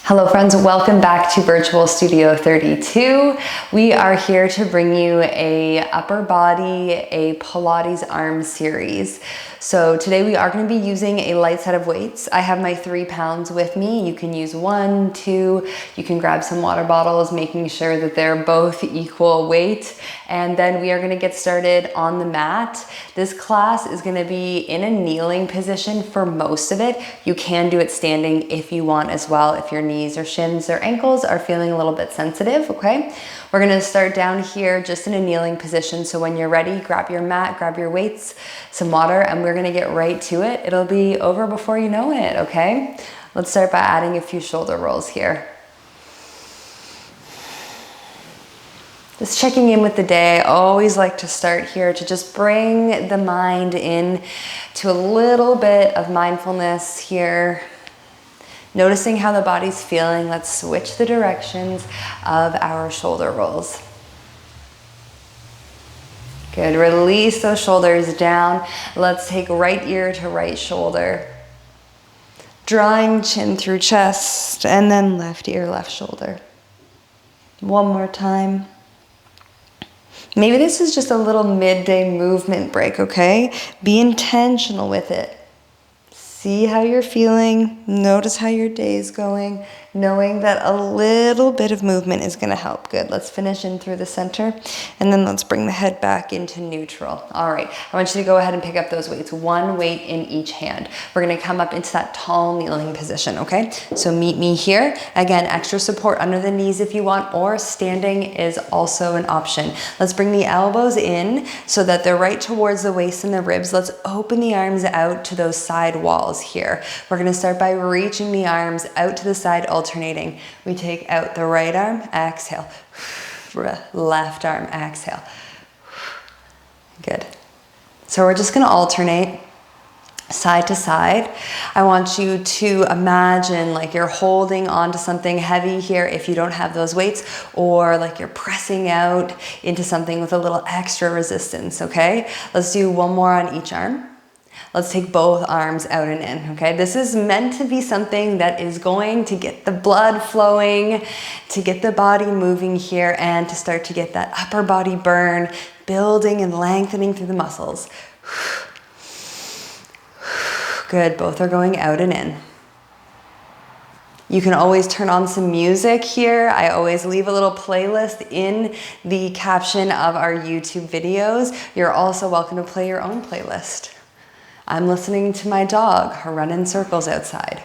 Hello friends, welcome back to Virtual Studio 32. We are here to bring you a upper body, a Pilates arm series. So today we are going to be using a light set of weights. I have my 3 pounds with me. You can use 1, 2, you can grab some water bottles, making sure that they're both equal weight. And then we are going to get started on the mat. This class is going to be in a kneeling position for most of it. You can do it standing if you want as well, if your knees or shins or ankles are feeling a little bit sensitive, okay? We're gonna start down here just in a kneeling position. So when you're ready, grab your mat, grab your weights, some water, and we're gonna get right to it. It'll be over before you know it, okay? Let's start by adding a few shoulder rolls here. Just checking in with the day. I always like to start here to just bring the mind in to a little bit of mindfulness here. Noticing how the body's feeling. Let's switch the directions of our shoulder rolls. Good, release those shoulders down. Let's take right ear to right shoulder. Drawing chin through chest, and then left ear, left shoulder. One more time. Maybe this is just a little midday movement break, okay? Be intentional with it. See how you're feeling, notice how your day is going, knowing that a little bit of movement is gonna help. Good, let's finish in through the center, and then let's bring the head back into neutral. All right, I want you to go ahead and pick up those weights, 1 weight in each hand. We're gonna come up into that tall kneeling position, okay? So meet me here. Again, extra support under the knees if you want, or standing is also an option. Let's bring the elbows in so that they're right towards the waist and the ribs. Let's open the arms out to those side walls here. We're going to start by reaching the arms out to the side, alternating. We take out the right arm, exhale. Left arm, exhale. Good. So we're just going to alternate side to side. I want you to imagine like you're holding onto something heavy here if you don't have those weights, or like you're pressing out into something with a little extra resistance, okay? Let's do one more on each arm. Let's take both arms out and in, okay? This is meant to be something that is going to get the blood flowing, to get the body moving here, and to start to get that upper body burn, building and lengthening through the muscles. Good, both are going out and in. You can always turn on some music here. I always leave a little playlist in the caption of our YouTube videos. You're also welcome to play your own playlist. I'm listening to my dog, her run in circles outside.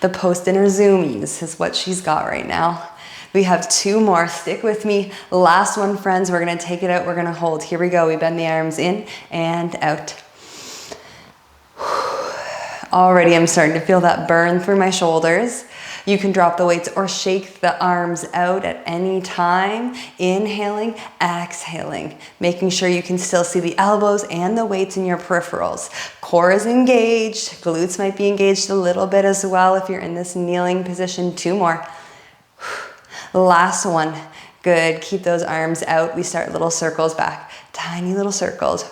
The post-dinner zoomies is what she's got right now. We have 2 more, stick with me. Last one, friends, we're gonna take it out, we're gonna hold. Here we go, we bend the arms in and out. Already I'm starting to feel that burn through my shoulders. You can drop the weights or shake the arms out at any time. Inhaling, exhaling, making sure you can still see the elbows and the weights in your peripherals. Core is engaged, glutes might be engaged a little bit as well if you're in this kneeling position. 2 more. Last one. Good, keep those arms out. We start little circles back, tiny little circles.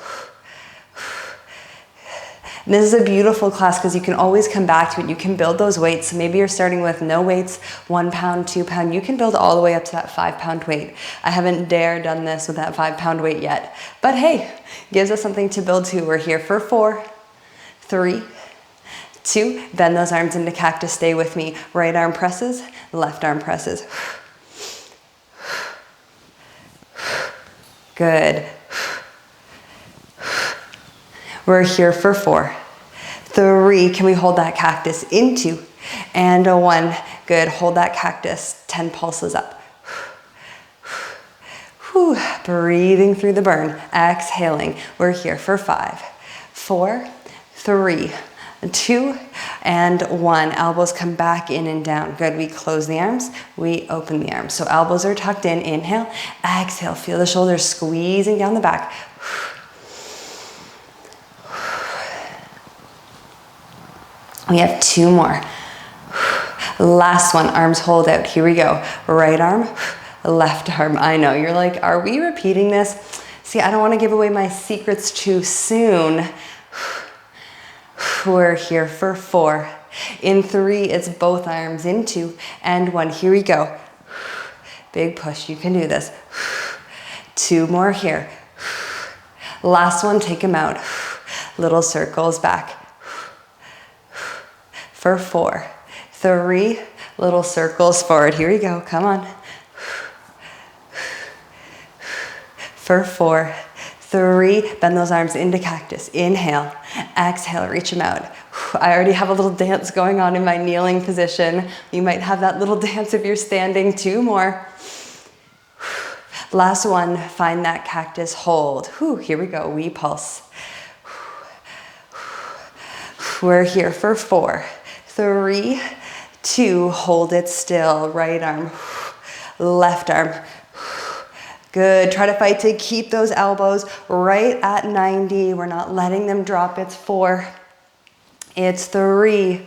And this is a beautiful class because you can always come back to it. You can build those weights. So maybe you're starting with no weights, 1 pound, 2 pound. You can build all the way up to that 5 pound weight. I haven't done this with that 5 pound weight yet. But hey, gives us something to build to. We're here for 4, 3, 2. Bend those arms into cactus. Stay with me. Right arm presses, left arm presses. Good. We're here for 4, 3, can we hold that cactus into, and a 1, good, hold that cactus, 10 pulses up. Whew. Breathing through the burn, exhaling. We're here for 5, 4, 3, 2, and 1. Elbows come back in and down. Good, we close the arms, we open the arms. So elbows are tucked in, inhale, exhale, feel the shoulders squeezing down the back. We have 2 more. Last one, arms hold out. Here we go. Right arm, left arm. I know, you're like, are we repeating this? See, I don't want to give away my secrets too soon. We're here for 4, In 3, it's both arms in 2 and 1. Here we go. Big push, you can do this. 2 more here. Last one, take them out. Little circles back. For 4, 3, little circles forward. Here we go, come on. For 4, 3, bend those arms into cactus. Inhale, exhale, reach them out. I already have a little dance going on in my kneeling position. You might have that little dance if you're standing. 2 more. Last one, find that cactus, hold. Here we go, we pulse. We're here for 4, 3, 2, hold it still. Right arm, left arm. Good, try to fight to keep those elbows right at 90. We're not letting them drop. It's 4, it's 3.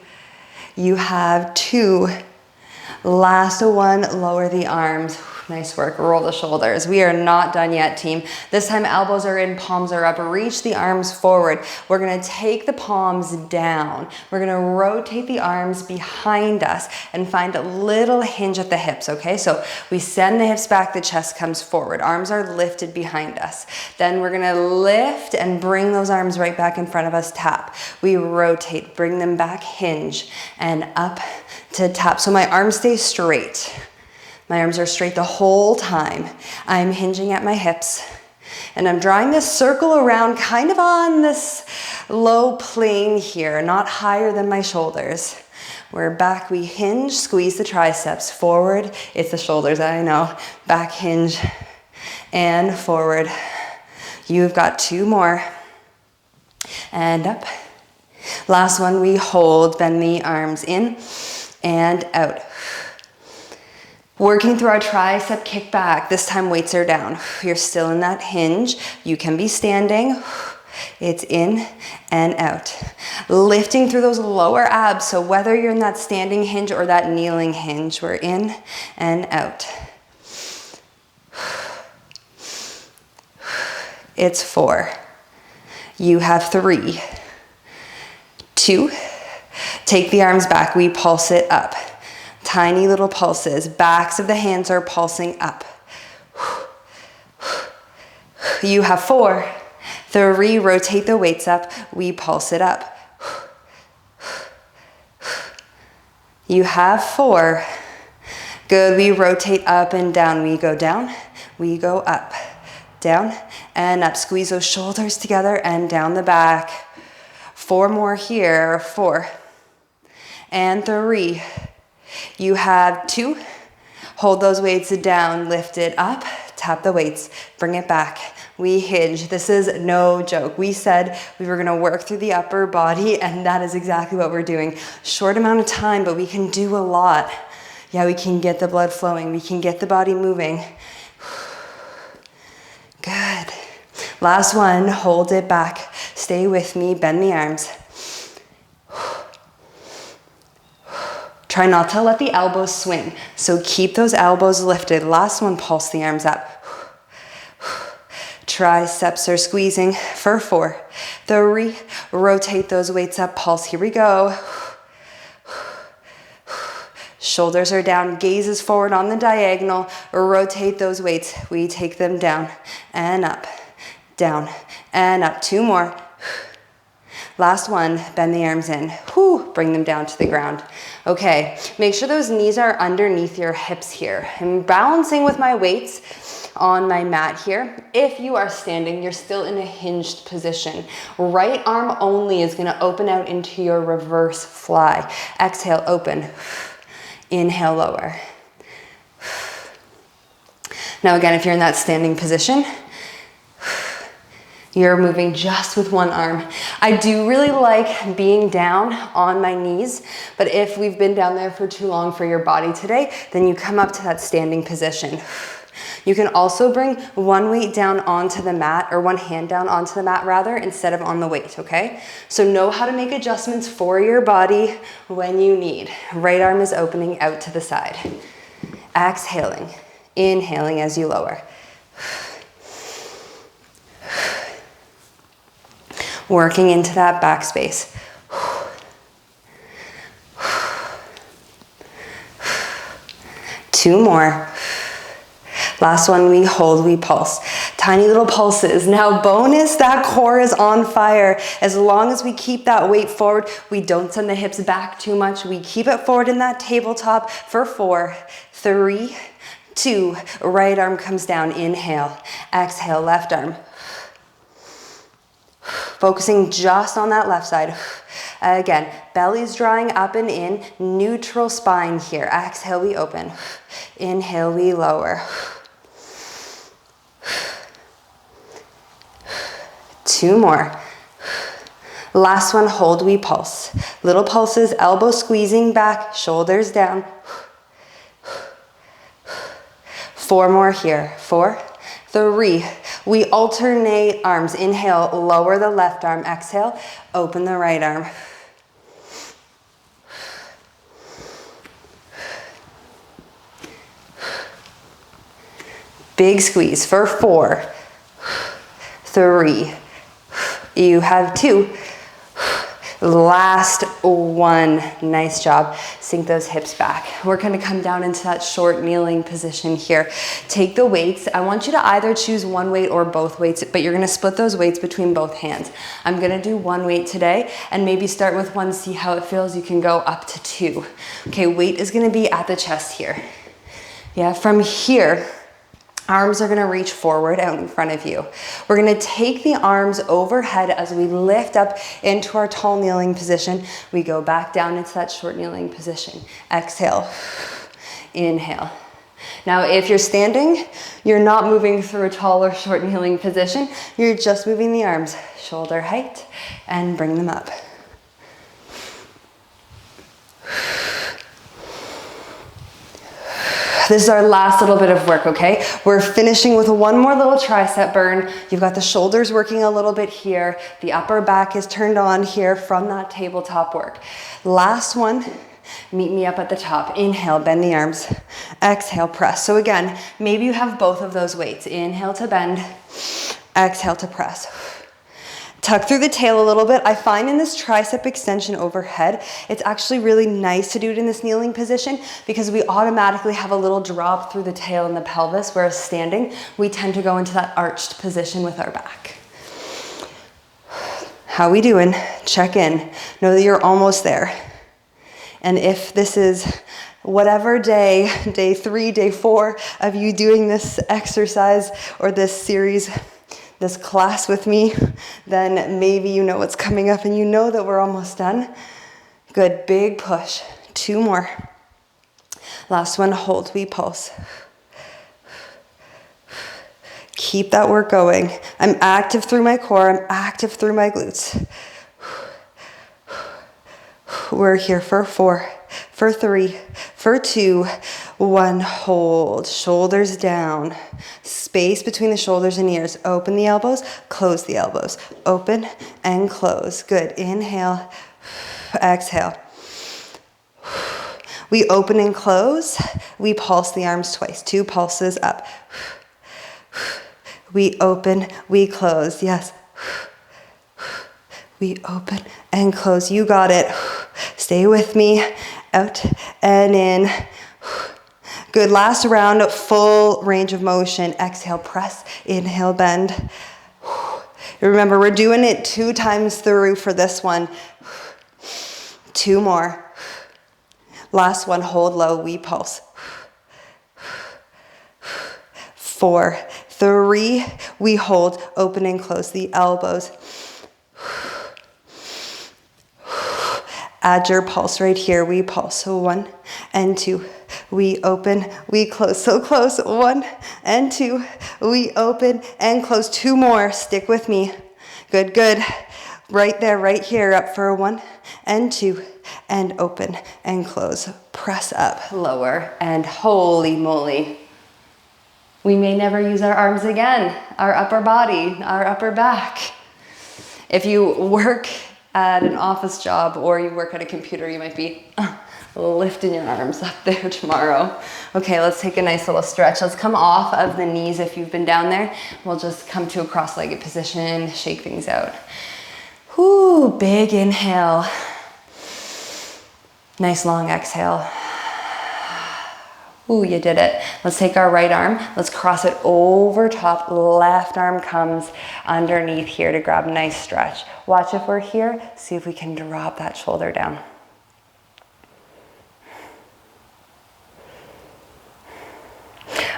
You have 2. Last one, lower the arms. Nice work, roll the shoulders. We are not done yet, team. This time elbows are in, palms are up. Reach the arms forward. We're gonna take the palms down. We're gonna rotate the arms behind us and find a little hinge at the hips, okay? So we send the hips back, the chest comes forward. Arms are lifted behind us. Then we're gonna lift and bring those arms right back in front of us, tap. We rotate, bring them back, hinge, and up to tap. So my arms stay straight. My arms are straight the whole time. I'm hinging at my hips and I'm drawing this circle around kind of on this low plane here, not higher than my shoulders. We're back, we hinge, squeeze the triceps. Forward, it's the shoulders, I know. Back hinge and forward. You've got 2 more. And up. Last one, we hold, bend the arms in and out. Working through our tricep kick back. This time weights are down. You're still in that hinge. You can be standing. It's in and out. Lifting through those lower abs. So whether you're in that standing hinge or that kneeling hinge, we're in and out. It's 4. You have 3, 2. Take the arms back. We pulse it up. Tiny little pulses. Backs of the hands are pulsing up. You have 4, 3, rotate the weights up. We pulse it up. You have 4. Good, we rotate up and down. We go down, we go up, down and up. Squeeze those shoulders together and down the back. 4 more here, 4 and 3. You have 2. Hold those weights down, lift it up, tap the weights, bring it back. We hinge. This is no joke. We said we were gonna work through the upper body and that is exactly what we're doing. Short amount of time, but we can do a lot. Yeah, we can get the blood flowing. We can get the body moving. Good. Last one, hold it back. Stay with me, bend the arms. Try not to let the elbows swing. So keep those elbows lifted. Last one, pulse the arms up. Triceps are squeezing for 4, 3. Rotate those weights up, pulse. Here we go. Shoulders are down, gaze is forward on the diagonal. Rotate those weights. We take them down and up, down and up. 2 more. Last one, bend the arms in. Bring them down to the ground. Okay, make sure those knees are underneath your hips here. I'm balancing with my weights on my mat here. If you are standing, you're still in a hinged position. Right arm only is gonna open out into your reverse fly. Exhale, open. Inhale, lower. Now again, if you're in that standing position, you're moving just with one arm. I do really like being down on my knees, but if we've been down there for too long for your body today, then you come up to that standing position. You can also bring one weight down onto the mat, or one hand down onto the mat rather, instead of on the weight, okay? So know how to make adjustments for your body when you need. Right arm is opening out to the side. Exhaling, inhaling as you lower. Working into that back space. 2 more. Last one, we hold, we pulse. Tiny little pulses. Now bonus, that core is on fire. As long as we keep that weight forward, we don't send the hips back too much. We keep it forward in that tabletop for 4, 3, 2. Right arm comes down, inhale. Exhale, left arm. Focusing just on that left side. Again, belly's drawing up and in, neutral spine here. Exhale, we open. Inhale, we lower. 2 more. Last one, hold, we pulse. Little pulses, elbows squeezing back, shoulders down. 4 more here. 4, 3. We alternate arms. Inhale, lower the left arm. Exhale, open the right arm. Big squeeze for 4, 3. You have 2. Last one. Nice job. Sink those hips back. We're going to come down into that short kneeling position here. Take the weights. I want you to either choose one weight or both weights, but you're going to split those weights between both hands. I'm going to do one weight today and maybe start with one, see how it feels. You can go up to 2. Okay, weight is going to be at the chest here. Yeah, from here, arms are gonna reach forward out in front of you. We're gonna take the arms overhead as we lift up into our tall kneeling position. We go back down into that short kneeling position. Exhale, inhale. Now, if you're standing, you're not moving through a tall or short kneeling position. You're just moving the arms, shoulder height, and bring them up. This is our last little bit of work, okay? We're finishing with one more little tricep burn. You've got the shoulders working a little bit here. The upper back is turned on here from that tabletop work. Last one, meet me up at the top. Inhale, bend the arms. Exhale, press. So again, maybe you have both of those weights. Inhale to bend, exhale to press. Tuck through the tail a little bit. I find in this tricep extension overhead, it's actually really nice to do it in this kneeling position because we automatically have a little drop through the tail and the pelvis, whereas standing, we tend to go into that arched position with our back. How we doing? Check in. Know that you're almost there. And if this is whatever day, day 3, day 4 of you doing this exercise or this series, this class with me, then maybe you know what's coming up and you know that we're almost done. Good, big push. 2 more. Last one, hold, we pulse. Keep that work going. I'm active through my core, I'm active through my glutes. We're here for 4, for 3, for 2, 1, hold, shoulders down, space between the shoulders and ears. Open the elbows, close the elbows. Open and close. Good. Inhale, exhale. We open and close. We pulse the arms twice. 2 pulses up. We open, we close. Yes. We open and close. You got it. Stay with me. Out and in. Good. Last round, full range of motion. Exhale, press. Inhale, bend. Remember, we're doing it 2 times through for this one. 2 more. Last one, hold low, we pulse. 4, 3, we hold, open and close the elbows. Add your pulse right here, we pulse. So 1 and 2, we open, we close. So close, 1 and 2, we open and close. 2 more, stick with me. Good, good. Right there, right here, up for 1 and 2, and open and close. Press up, lower, and holy moly. We may never use our arms again, our upper body, our upper back. If you work at an office job or you work at a computer, you might be lifting your arms up there tomorrow. Okay, let's take a nice little stretch. Let's come off of the knees if you've been down there. We'll just come to a cross-legged position, shake things out. Whoo, big inhale. Nice long exhale. Ooh, you did it. Let's take our right arm. Let's cross it over top. Left arm comes underneath here to grab a nice stretch. Watch if we're here. See if we can drop that shoulder down.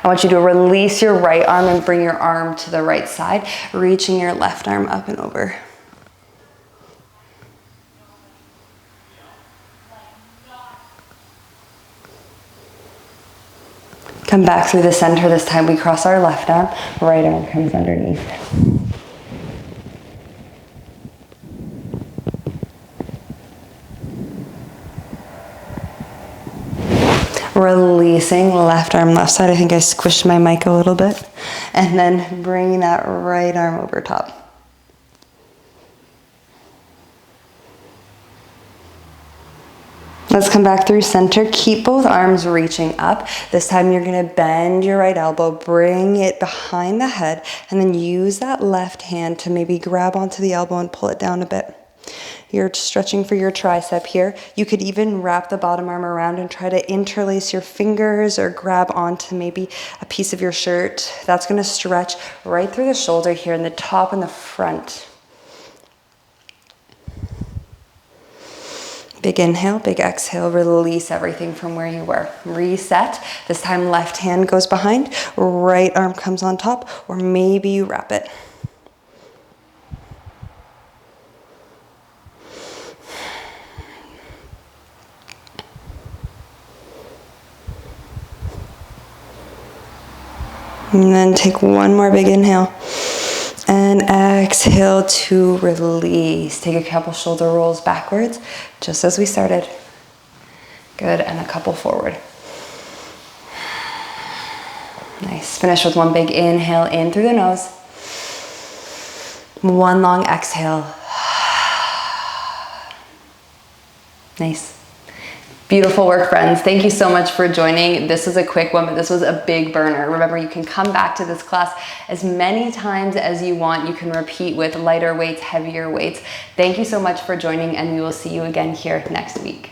I want you to release your right arm and bring your arm to the right side, reaching your left arm up and over. Come back through the center. This time we cross our left arm, right arm comes underneath. Releasing left arm, left side. I think I squished my mic a little bit. And then bringing that right arm over top. Let's come back through center. Keep both arms reaching up. This time you're gonna bend your right elbow, bring it behind the head, and then use that left hand to maybe grab onto the elbow and pull it down a bit. You're stretching for your tricep here. You could even wrap the bottom arm around and try to interlace your fingers or grab onto maybe a piece of your shirt. That's gonna stretch right through the shoulder here in the top and the front. Big inhale, big exhale, release everything from where you were. Reset. This time left hand goes behind, right arm comes on top, or maybe you wrap it. And then take one more big inhale. And exhale to release. Take a couple shoulder rolls backwards, just as we started. Good, and a couple forward. Nice. Finish with one big inhale in through the nose. One long exhale. Nice. Beautiful work, friends. Thank you so much for joining. This was a quick one, but this was a big burner. Remember, you can come back to this class as many times as you want. You can repeat with lighter weights, heavier weights. Thank you so much for joining, and we will see you again here next week.